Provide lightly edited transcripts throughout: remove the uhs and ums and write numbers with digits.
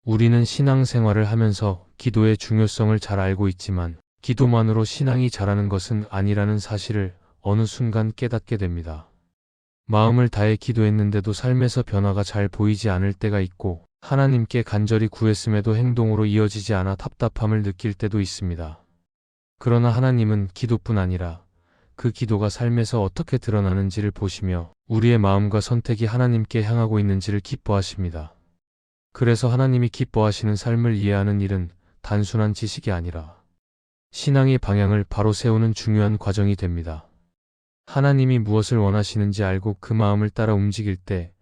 우리는 신앙생활을 하면서 기도의 중요성을 잘 알고 있지만 기도만으로 신앙이 자라는 것은 아니라는 사실을 어느 순간 깨닫게 됩니다. 마음을 다해 기도했는데도 삶에서 변화가 잘 보이지 않을 때가 있고 하나님께 간절히 구했음에도 행동으로 이어지지 않아 답답함을 느낄 때도 있습니다. 그러나 하나님은 기도뿐 아니라 그 기도가 삶에서 어떻게 드러나는지를 보시며 우리의 마음과 선택이 하나님께 향하고 있는지를 기뻐하십니다. 그래서 하나님이 기뻐하시는 삶을 이해하는 일은 단순한 지식이 아니라 신앙의 방향을 바로 세우는 중요한 과정이 됩니다. 하나님이 무엇을 원하시는지 알고 그 마음을 따라 움직일 때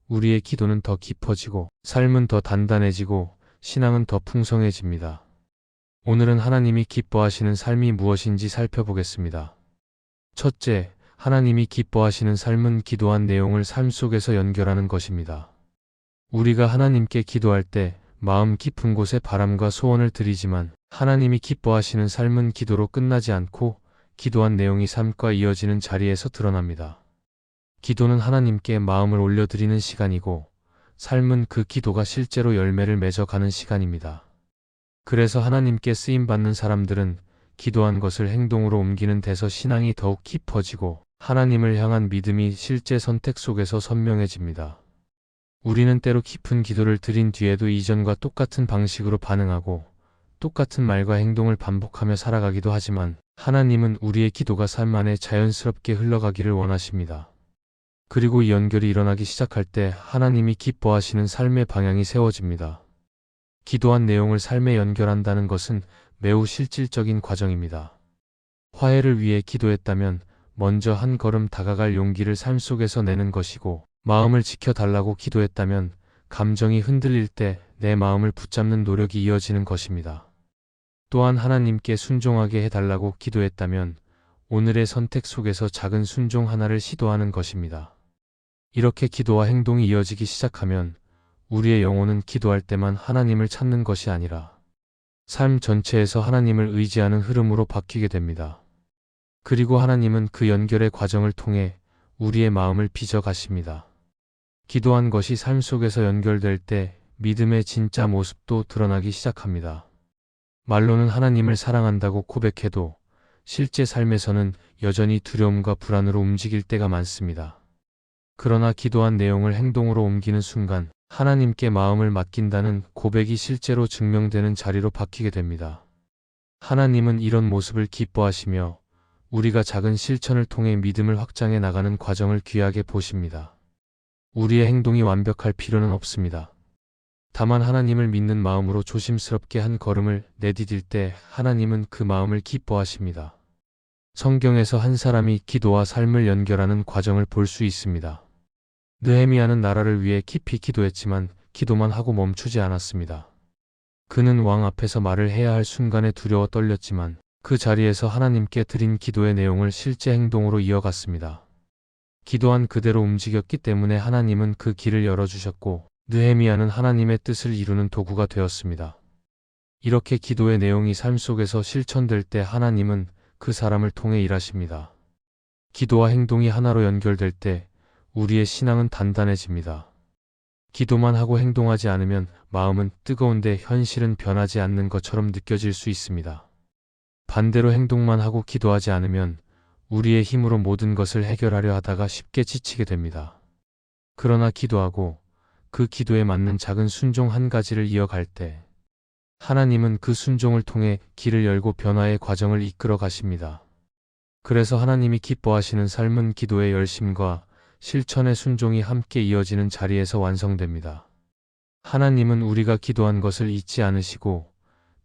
우리의 기도는 더 깊어지고 삶은 더 단단해지고 신앙은 더 풍성해집니다. 오늘은 하나님이 기뻐하시는 삶이 무엇인지 살펴보겠습니다. 첫째, 하나님이 기뻐하시는 삶은 기도한 내용을 삶 속에서 연결하는 것입니다. 우리가 하나님께 기도할 때 마음 깊은 곳에 바람과 소원을 드리지만 하나님이 기뻐하시는 삶은 기도로 끝나지 않고 기도한 내용이 삶과 이어지는 자리에서 드러납니다. 기도는 하나님께 마음을 올려드리는 시간이고 삶은 그 기도가 실제로 열매를 맺어가는 시간입니다. 그래서 하나님께 쓰임받는 사람들은 기도한 것을 행동으로 옮기는 데서 신앙이 더욱 깊어지고 하나님을 향한 믿음이 실제 선택 속에서 선명해집니다. 우리는 때로 깊은 기도를 드린 뒤에도 이전과 똑같은 방식으로 반응하고 똑같은 말과 행동을 반복하며 살아가기도 하지만 하나님은 우리의 기도가 삶 안에 자연스럽게 흘러가기를 원하십니다. 그리고 이 연결이 일어나기 시작할 때 하나님이 기뻐하시는 삶의 방향이 세워집니다. 기도한 내용을 삶에 연결한다는 것은 매우 실질적인 과정입니다. 화해를 위해 기도했다면 먼저 한 걸음 다가갈 용기를 삶 속에서 내는 것이고 마음을 지켜달라고 기도했다면 감정이 흔들릴 때 내 마음을 붙잡는 노력이 이어지는 것입니다. 또한 하나님께 순종하게 해달라고 기도했다면 오늘의 선택 속에서 작은 순종 하나를 시도하는 것입니다. 이렇게 기도와 행동이 이어지기 시작하면 우리의 영혼은 기도할 때만 하나님을 찾는 것이 아니라 삶 전체에서 하나님을 의지하는 흐름으로 바뀌게 됩니다. 그리고 하나님은 그 연결의 과정을 통해 우리의 마음을 빚어 가십니다. 기도한 것이 삶 속에서 연결될 때 믿음의 진짜 모습도 드러나기 시작합니다. 말로는 하나님을 사랑한다고 고백해도 실제 삶에서는 여전히 두려움과 불안으로 움직일 때가 많습니다. 그러나 기도한 내용을 행동으로 옮기는 순간 하나님께 마음을 맡긴다는 고백이 실제로 증명되는 자리로 바뀌게 됩니다. 하나님은 이런 모습을 기뻐하시며 우리가 작은 실천을 통해 믿음을 확장해 나가는 과정을 귀하게 보십니다. 우리의 행동이 완벽할 필요는 없습니다. 다만 하나님을 믿는 마음으로 조심스럽게 한 걸음을 내디딜 때 하나님은 그 마음을 기뻐하십니다. 성경에서 한 사람이 기도와 삶을 연결하는 과정을 볼 수 있습니다. 느헤미야는 나라를 위해 깊이 기도했지만 기도만 하고 멈추지 않았습니다. 그는 왕 앞에서 말을 해야 할 순간에 두려워 떨렸지만 그 자리에서 하나님께 드린 기도의 내용을 실제 행동으로 이어갔습니다. 기도한 그대로 움직였기 때문에 하나님은 그 길을 열어주셨고 느헤미야는 하나님의 뜻을 이루는 도구가 되었습니다. 이렇게 기도의 내용이 삶 속에서 실천될 때 하나님은 그 사람을 통해 일하십니다. 기도와 행동이 하나로 연결될 때 우리의 신앙은 단단해집니다. 기도만 하고 행동하지 않으면 마음은 뜨거운데 현실은 변하지 않는 것처럼 느껴질 수 있습니다. 반대로 행동만 하고 기도하지 않으면 우리의 힘으로 모든 것을 해결하려 하다가 쉽게 지치게 됩니다. 그러나 기도하고 그 기도에 맞는 작은 순종 한 가지를 이어갈 때 하나님은 그 순종을 통해 길을 열고 변화의 과정을 이끌어 가십니다. 그래서 하나님이 기뻐하시는 삶은 기도의 열심과 실천의 순종이 함께 이어지는 자리에서 완성됩니다. 하나님은 우리가 기도한 것을 잊지 않으시고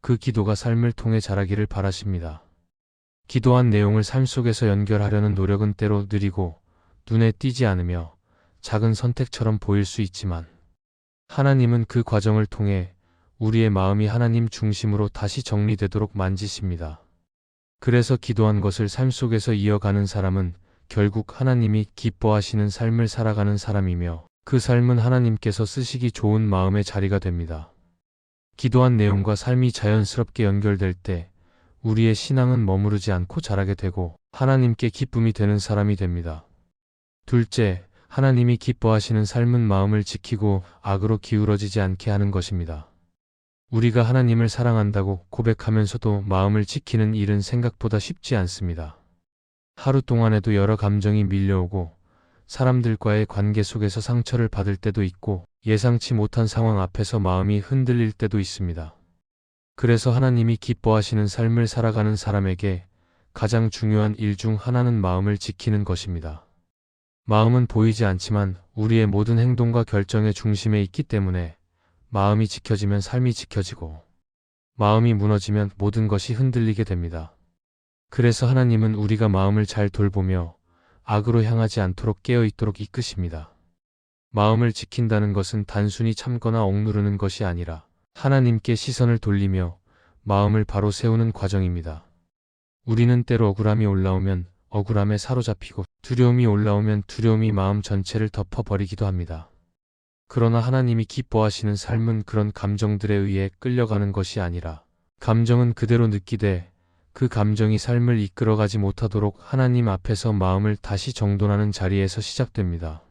그 기도가 삶을 통해 자라기를 바라십니다. 기도한 내용을 삶 속에서 연결하려는 노력은 때로 느리고 눈에 띄지 않으며 작은 선택처럼 보일 수 있지만 하나님은 그 과정을 통해 우리의 마음이 하나님 중심으로 다시 정리되도록 만지십니다. 그래서 기도한 것을 삶 속에서 이어가는 사람은 결국 하나님이 기뻐하시는 삶을 살아가는 사람이며 그 삶은 하나님께서 쓰시기 좋은 마음의 자리가 됩니다. 기도한 내용과 삶이 자연스럽게 연결될 때 우리의 신앙은 머무르지 않고 자라게 되고 하나님께 기쁨이 되는 사람이 됩니다. 둘째, 하나님이 기뻐하시는 삶은 마음을 지키고 악으로 기울어지지 않게 하는 것입니다. 우리가 하나님을 사랑한다고 고백하면서도 마음을 지키는 일은 생각보다 쉽지 않습니다. 하루 동안에도 여러 감정이 밀려오고 사람들과의 관계 속에서 상처를 받을 때도 있고 예상치 못한 상황 앞에서 마음이 흔들릴 때도 있습니다. 그래서 하나님이 기뻐하시는 삶을 살아가는 사람에게 가장 중요한 일 중 하나는 마음을 지키는 것입니다. 마음은 보이지 않지만 우리의 모든 행동과 결정의 중심에 있기 때문에 마음이 지켜지면 삶이 지켜지고 마음이 무너지면 모든 것이 흔들리게 됩니다. 그래서 하나님은 우리가 마음을 잘 돌보며 악으로 향하지 않도록 깨어있도록 이끄십니다. 마음을 지킨다는 것은 단순히 참거나 억누르는 것이 아니라 하나님께 시선을 돌리며 마음을 바로 세우는 과정입니다. 우리는 때로 억울함이 올라오면 억울함에 사로잡히고 두려움이 올라오면 두려움이 마음 전체를 덮어버리기도 합니다. 그러나 하나님이 기뻐하시는 삶은 그런 감정들에 의해 끌려가는 것이 아니라 감정은 그대로 느끼되 그 감정이 삶을 이끌어가지 못하도록 하나님 앞에서 마음을 다시 정돈하는 자리에서 시작됩니다.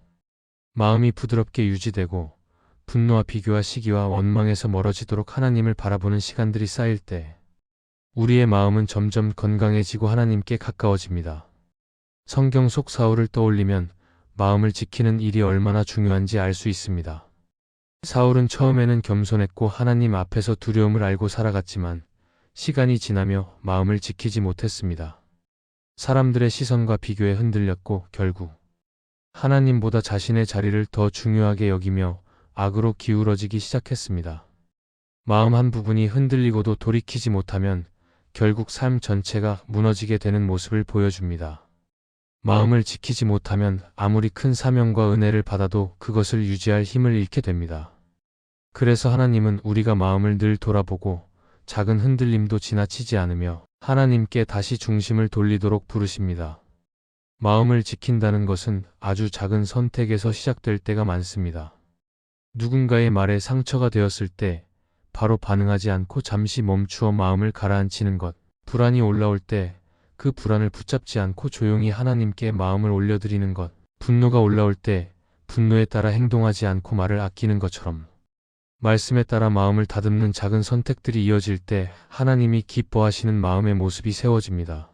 마음이 부드럽게 유지되고 분노와 비교와 시기와 원망에서 멀어지도록 하나님을 바라보는 시간들이 쌓일 때 우리의 마음은 점점 건강해지고 하나님께 가까워집니다. 성경 속 사울을 떠올리면 마음을 지키는 일이 얼마나 중요한지 알 수 있습니다. 사울은 처음에는 겸손했고 하나님 앞에서 두려움을 알고 살아갔지만 시간이 지나며 마음을 지키지 못했습니다. 사람들의 시선과 비교에 흔들렸고 결국 하나님보다 자신의 자리를 더 중요하게 여기며 악으로 기울어지기 시작했습니다. 마음 한 부분이 흔들리고도 돌이키지 못하면 결국 삶 전체가 무너지게 되는 모습을 보여줍니다. 마음을 지키지 못하면 아무리 큰 사명과 은혜를 받아도 그것을 유지할 힘을 잃게 됩니다. 그래서 하나님은 우리가 마음을 늘 돌아보고 작은 흔들림도 지나치지 않으며 하나님께 다시 중심을 돌리도록 부르십니다. 마음을 지킨다는 것은 아주 작은 선택에서 시작될 때가 많습니다. 누군가의 말에 상처가 되었을 때 바로 반응하지 않고 잠시 멈추어 마음을 가라앉히는 것, 불안이 올라올 때 그 불안을 붙잡지 않고 조용히 하나님께 마음을 올려드리는 것, 분노가 올라올 때 분노에 따라 행동하지 않고 말을 아끼는 것처럼 말씀에 따라 마음을 다듬는 작은 선택들이 이어질 때 하나님이 기뻐하시는 마음의 모습이 세워집니다.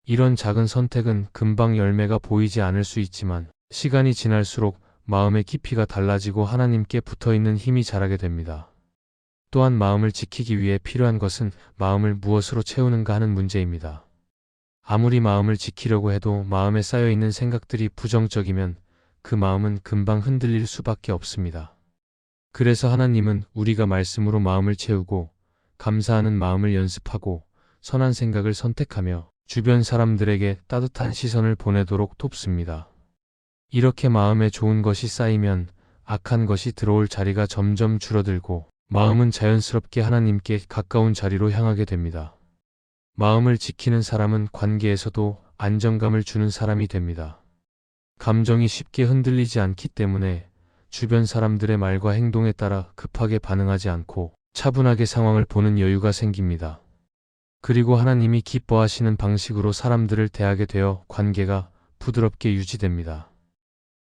이런 작은 선택은 금방 열매가 보이지 않을 수 있지만 시간이 지날수록 마음의 깊이가 달라지고 하나님께 붙어있는 힘이 자라게 됩니다. 또한 마음을 지키기 위해 필요한 것은 마음을 무엇으로 채우는가 하는 문제입니다. 아무리 마음을 지키려고 해도 마음에 쌓여있는 생각들이 부정적이면 그 마음은 금방 흔들릴 수밖에 없습니다. 그래서 하나님은 우리가 말씀으로 마음을 채우고 감사하는 마음을 연습하고 선한 생각을 선택하며 주변 사람들에게 따뜻한 시선을 보내도록 돕습니다. 이렇게 마음에 좋은 것이 쌓이면 악한 것이 들어올 자리가 점점 줄어들고 마음은 자연스럽게 하나님께 가까운 자리로 향하게 됩니다. 마음을 지키는 사람은 관계에서도 안정감을 주는 사람이 됩니다. 감정이 쉽게 흔들리지 않기 때문에 주변 사람들의 말과 행동에 따라 급하게 반응하지 않고 차분하게 상황을 보는 여유가 생깁니다. 그리고 하나님이 기뻐하시는 방식으로 사람들을 대하게 되어 관계가 부드럽게 유지됩니다.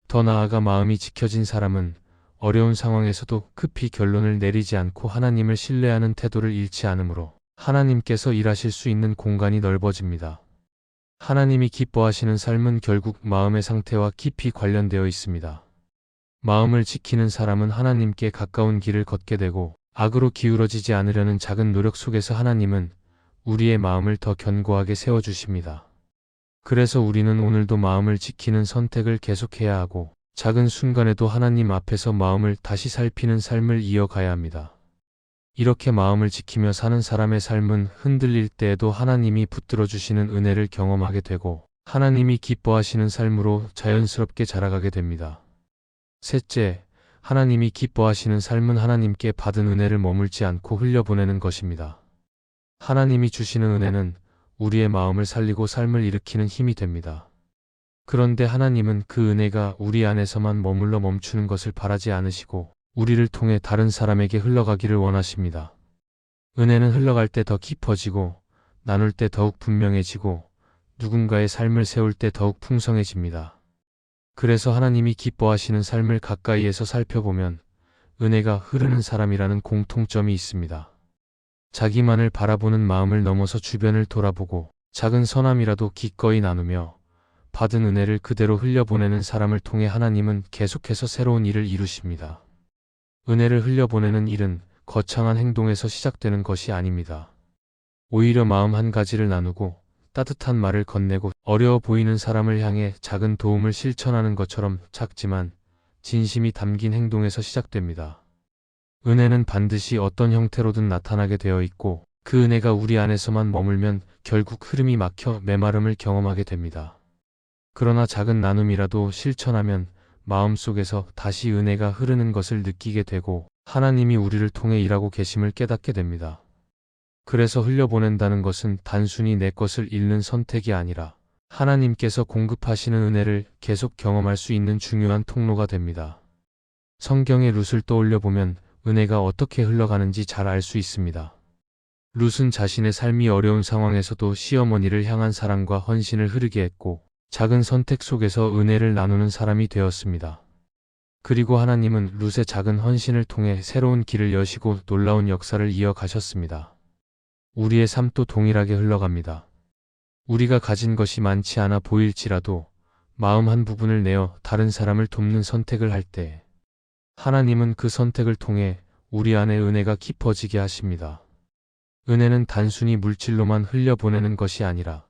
더 나아가 마음이 지켜진 사람은 어려운 상황에서도 급히 결론을 내리지 않고 하나님을 신뢰하는 태도를 잃지 않으므로 하나님께서 일하실 수 있는 공간이 넓어집니다. 하나님이 기뻐하시는 삶은 결국 마음의 상태와 깊이 관련되어 있습니다. 마음을 지키는 사람은 하나님께 가까운 길을 걷게 되고 악으로 기울어지지 않으려는 작은 노력 속에서 하나님은 우리의 마음을 더 견고하게 세워주십니다. 그래서 우리는 오늘도 마음을 지키는 선택을 계속해야 하고 작은 순간에도 하나님 앞에서 마음을 다시 살피는 삶을 이어가야 합니다. 이렇게 마음을 지키며 사는 사람의 삶은 흔들릴 때에도 하나님이 붙들어 주시는 은혜를 경험하게 되고 하나님이 기뻐하시는 삶으로 자연스럽게 자라가게 됩니다. 셋째, 하나님이 기뻐하시는 삶은 하나님께 받은 은혜를 머물지 않고 흘려보내는 것입니다. 하나님이 주시는 은혜는 우리의 마음을 살리고 삶을 일으키는 힘이 됩니다. 그런데 하나님은 그 은혜가 우리 안에서만 머물러 멈추는 것을 바라지 않으시고 우리를 통해 다른 사람에게 흘러가기를 원하십니다. 은혜는 흘러갈 때 더 깊어지고 나눌 때 더욱 분명해지고 누군가의 삶을 세울 때 더욱 풍성해집니다. 그래서 하나님이 기뻐하시는 삶을 가까이에서 살펴보면 은혜가 흐르는 사람이라는 공통점이 있습니다. 자기만을 바라보는 마음을 넘어서 주변을 돌아보고 작은 선함이라도 기꺼이 나누며 받은 은혜를 그대로 흘려보내는 사람을 통해 하나님은 계속해서 새로운 일을 이루십니다. 은혜를 흘려보내는 일은 거창한 행동에서 시작되는 것이 아닙니다. 오히려 마음 한 가지를 나누고 따뜻한 말을 건네고 어려워 보이는 사람을 향해 작은 도움을 실천하는 것처럼 작지만 진심이 담긴 행동에서 시작됩니다. 은혜는 반드시 어떤 형태로든 나타나게 되어 있고 그 은혜가 우리 안에서만 머물면 결국 흐름이 막혀 메마름을 경험하게 됩니다. 그러나 작은 나눔이라도 실천하면 마음속에서 다시 은혜가 흐르는 것을 느끼게 되고 하나님이 우리를 통해 일하고 계심을 깨닫게 됩니다. 그래서 흘려보낸다는 것은 단순히 내 것을 잃는 선택이 아니라 하나님께서 공급하시는 은혜를 계속 경험할 수 있는 중요한 통로가 됩니다. 성경의 룻을 떠올려 보면 은혜가 어떻게 흘러가는지 잘 알 수 있습니다. 룻은 자신의 삶이 어려운 상황에서도 시어머니를 향한 사랑과 헌신을 흐르게 했고 작은 선택 속에서 은혜를 나누는 사람이 되었습니다. 그리고 하나님은 룻의 작은 헌신을 통해 새로운 길을 여시고 놀라운 역사를 이어가셨습니다. 우리의 삶도 동일하게 흘러갑니다. 우리가 가진 것이 많지 않아 보일지라도 마음 한 부분을 내어 다른 사람을 돕는 선택을 할 때 하나님은 그 선택을 통해 우리 안에 은혜가 깊어지게 하십니다. 은혜는 단순히 물질로만 흘려보내는 것이 아니라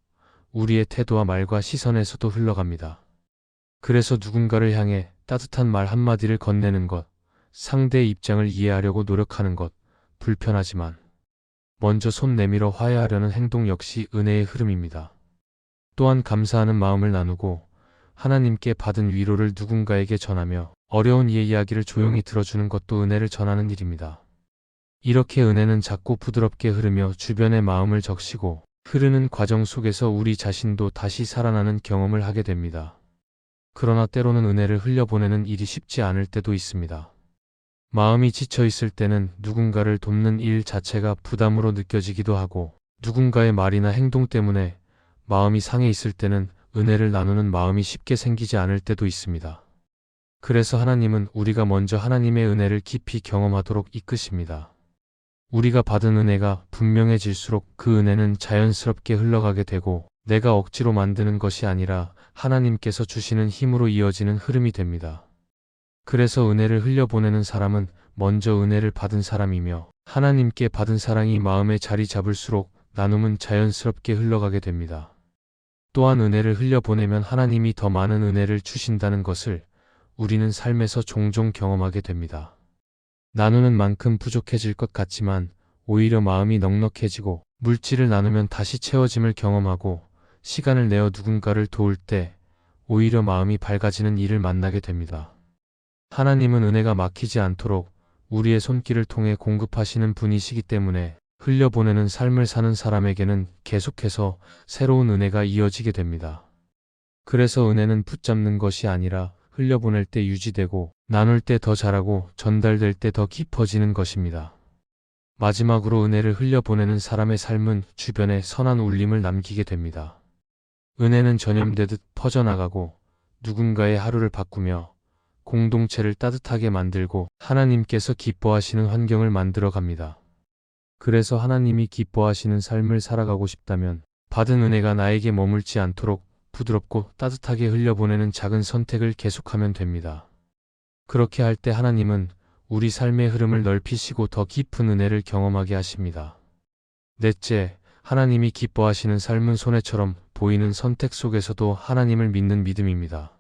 우리의 태도와 말과 시선에서도 흘러갑니다. 그래서 누군가를 향해 따뜻한 말 한마디를 건네는 것, 상대의 입장을 이해하려고 노력하는 것, 불편하지만 먼저 손 내밀어 화해하려는 행동 역시 은혜의 흐름입니다. 또한 감사하는 마음을 나누고 하나님께 받은 위로를 누군가에게 전하며 어려운 이의 이야기를 조용히 들어주는 것도 은혜를 전하는 일입니다. 이렇게 은혜는 작고 부드럽게 흐르며 주변의 마음을 적시고 흐르는 과정 속에서 우리 자신도 다시 살아나는 경험을 하게 됩니다. 그러나 때로는 은혜를 흘려보내는 일이 쉽지 않을 때도 있습니다. 마음이 지쳐 있을 때는 누군가를 돕는 일 자체가 부담으로 느껴지기도 하고 누군가의 말이나 행동 때문에 마음이 상해 있을 때는 은혜를 나누는 마음이 쉽게 생기지 않을 때도 있습니다. 그래서 하나님은 우리가 먼저 하나님의 은혜를 깊이 경험하도록 이끄십니다. 우리가 받은 은혜가 분명해질수록 그 은혜는 자연스럽게 흘러가게 되고 내가 억지로 만드는 것이 아니라 하나님께서 주시는 힘으로 이어지는 흐름이 됩니다. 그래서 은혜를 흘려보내는 사람은 먼저 은혜를 받은 사람이며 하나님께 받은 사랑이 마음에 자리 잡을수록 나눔은 자연스럽게 흘러가게 됩니다. 또한 은혜를 흘려보내면 하나님이 더 많은 은혜를 주신다는 것을 우리는 삶에서 종종 경험하게 됩니다. 나누는 만큼 부족해질 것 같지만 오히려 마음이 넉넉해지고 물질을 나누면 다시 채워짐을 경험하고 시간을 내어 누군가를 도울 때 오히려 마음이 밝아지는 일을 만나게 됩니다. 하나님은 은혜가 막히지 않도록 우리의 손길을 통해 공급하시는 분이시기 때문에 흘려보내는 삶을 사는 사람에게는 계속해서 새로운 은혜가 이어지게 됩니다. 그래서 은혜는 붙잡는 것이 아니라 흘려보낼 때 유지되고 나눌 때 더 자라고 전달될 때 더 깊어지는 것입니다. 마지막으로 은혜를 흘려보내는 사람의 삶은 주변에 선한 울림을 남기게 됩니다. 은혜는 전염되듯 퍼져나가고 누군가의 하루를 바꾸며 공동체를 따뜻하게 만들고 하나님께서 기뻐하시는 환경을 만들어 갑니다. 그래서 하나님이 기뻐하시는 삶을 살아가고 싶다면 받은 은혜가 나에게 머물지 않도록 부드럽고 따뜻하게 흘려보내는 작은 선택을 계속하면 됩니다. 그렇게 할 때 하나님은 우리 삶의 흐름을 넓히시고 더 깊은 은혜를 경험하게 하십니다. 넷째, 하나님이 기뻐하시는 삶은 손해처럼 보이는 선택 속에서도 하나님을 믿는 믿음입니다.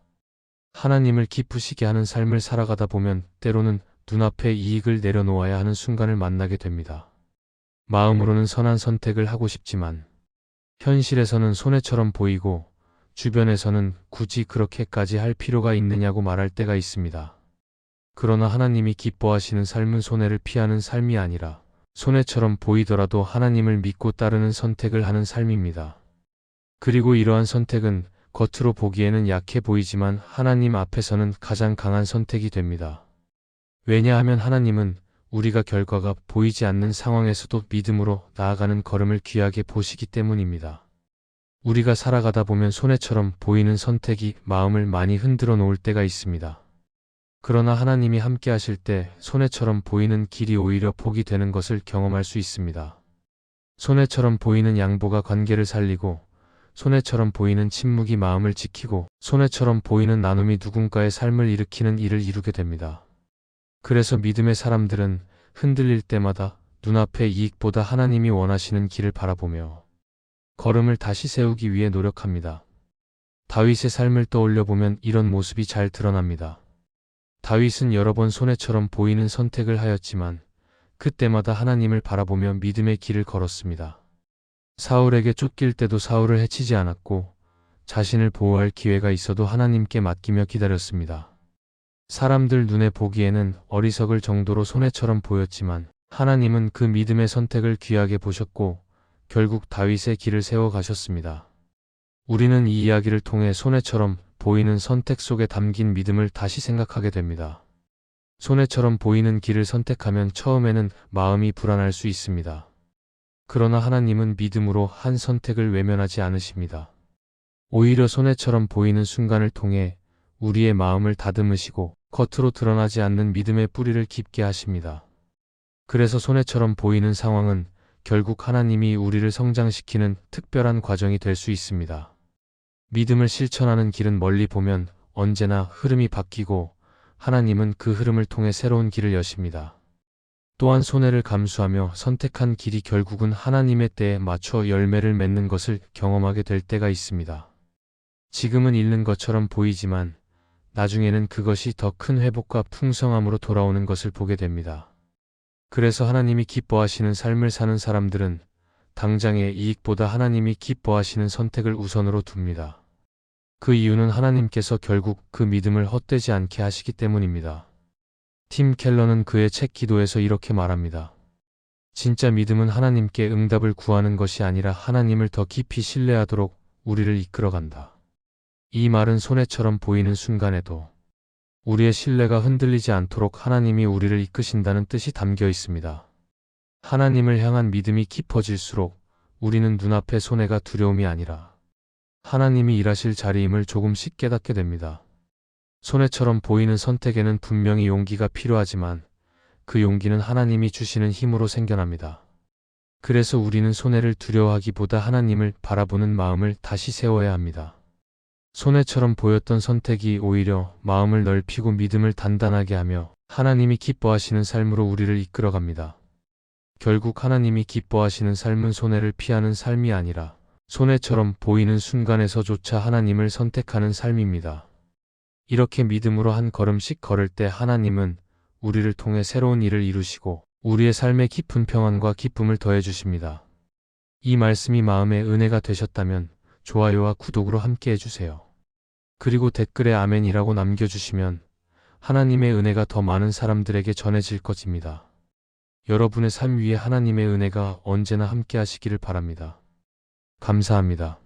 하나님을 기쁘시게 하는 삶을 살아가다 보면 때로는 눈앞에 이익을 내려놓아야 하는 순간을 만나게 됩니다. 마음으로는 선한 선택을 하고 싶지만 현실에서는 손해처럼 보이고 주변에서는 굳이 그렇게까지 할 필요가 있느냐고 말할 때가 있습니다. 그러나 하나님이 기뻐하시는 삶은 손해를 피하는 삶이 아니라 손해처럼 보이더라도 하나님을 믿고 따르는 선택을 하는 삶입니다. 그리고 이러한 선택은 겉으로 보기에는 약해 보이지만 하나님 앞에서는 가장 강한 선택이 됩니다. 왜냐하면 하나님은 우리가 결과가 보이지 않는 상황에서도 믿음으로 나아가는 걸음을 귀하게 보시기 때문입니다. 우리가 살아가다 보면 손해처럼 보이는 선택이 마음을 많이 흔들어 놓을 때가 있습니다. 그러나 하나님이 함께 하실 때 손해처럼 보이는 길이 오히려 복이 되는 것을 경험할 수 있습니다. 손해처럼 보이는 양보가 관계를 살리고, 손해처럼 보이는 침묵이 마음을 지키고, 손해처럼 보이는 나눔이 누군가의 삶을 일으키는 일을 이루게 됩니다. 그래서 믿음의 사람들은 흔들릴 때마다 눈앞의 이익보다 하나님이 원하시는 길을 바라보며 걸음을 다시 세우기 위해 노력합니다. 다윗의 삶을 떠올려 보면 이런 모습이 잘 드러납니다. 다윗은 여러 번 손해처럼 보이는 선택을 하였지만 그때마다 하나님을 바라보며 믿음의 길을 걸었습니다. 사울에게 쫓길 때도 사울을 해치지 않았고, 자신을 보호할 기회가 있어도 하나님께 맡기며 기다렸습니다. 사람들 눈에 보기에는 어리석을 정도로 손해처럼 보였지만 하나님은 그 믿음의 선택을 귀하게 보셨고 결국 다윗의 길을 세워 가셨습니다. 우리는 이 이야기를 통해 손해처럼 보이는 선택 속에 담긴 믿음을 다시 생각하게 됩니다. 손해처럼 보이는 길을 선택하면 처음에는 마음이 불안할 수 있습니다. 그러나 하나님은 믿음으로 한 선택을 외면하지 않으십니다. 오히려 손해처럼 보이는 순간을 통해 우리의 마음을 다듬으시고 겉으로 드러나지 않는 믿음의 뿌리를 깊게 하십니다. 그래서 손해처럼 보이는 상황은 결국 하나님이 우리를 성장시키는 특별한 과정이 될 수 있습니다. 믿음을 실천하는 길은 멀리 보면 언제나 흐름이 바뀌고 하나님은 그 흐름을 통해 새로운 길을 여십니다. 또한 손해를 감수하며 선택한 길이 결국은 하나님의 때에 맞춰 열매를 맺는 것을 경험하게 될 때가 있습니다. 지금은 잃는 것처럼 보이지만 나중에는 그것이 더 큰 회복과 풍성함으로 돌아오는 것을 보게 됩니다. 그래서 하나님이 기뻐하시는 삶을 사는 사람들은 당장의 이익보다 하나님이 기뻐하시는 선택을 우선으로 둡니다. 그 이유는 하나님께서 결국 그 믿음을 헛되지 않게 하시기 때문입니다. 팀 켈러는 그의 책 기도에서 이렇게 말합니다. 진짜 믿음은 하나님께 응답을 구하는 것이 아니라 하나님을 더 깊이 신뢰하도록 우리를 이끌어간다. 이 말은 손해처럼 보이는 순간에도 우리의 신뢰가 흔들리지 않도록 하나님이 우리를 이끄신다는 뜻이 담겨 있습니다. 하나님을 향한 믿음이 깊어질수록 우리는 눈앞의 손해가 두려움이 아니라 하나님이 일하실 자리임을 조금씩 깨닫게 됩니다. 손해처럼 보이는 선택에는 분명히 용기가 필요하지만 그 용기는 하나님이 주시는 힘으로 생겨납니다. 그래서 우리는 손해를 두려워하기보다 하나님을 바라보는 마음을 다시 세워야 합니다. 손해처럼 보였던 선택이 오히려 마음을 넓히고 믿음을 단단하게 하며 하나님이 기뻐하시는 삶으로 우리를 이끌어갑니다. 결국 하나님이 기뻐하시는 삶은 손해를 피하는 삶이 아니라 손해처럼 보이는 순간에서조차 하나님을 선택하는 삶입니다. 이렇게 믿음으로 한 걸음씩 걸을 때 하나님은 우리를 통해 새로운 일을 이루시고 우리의 삶에 깊은 평안과 기쁨을 더해 주십니다. 이 말씀이 마음의 은혜가 되셨다면 좋아요와 구독으로 함께 해주세요. 그리고 댓글에 아멘이라고 남겨주시면 하나님의 은혜가 더 많은 사람들에게 전해질 것입니다. 여러분의 삶 위에 하나님의 은혜가 언제나 함께 하시기를 바랍니다. 감사합니다.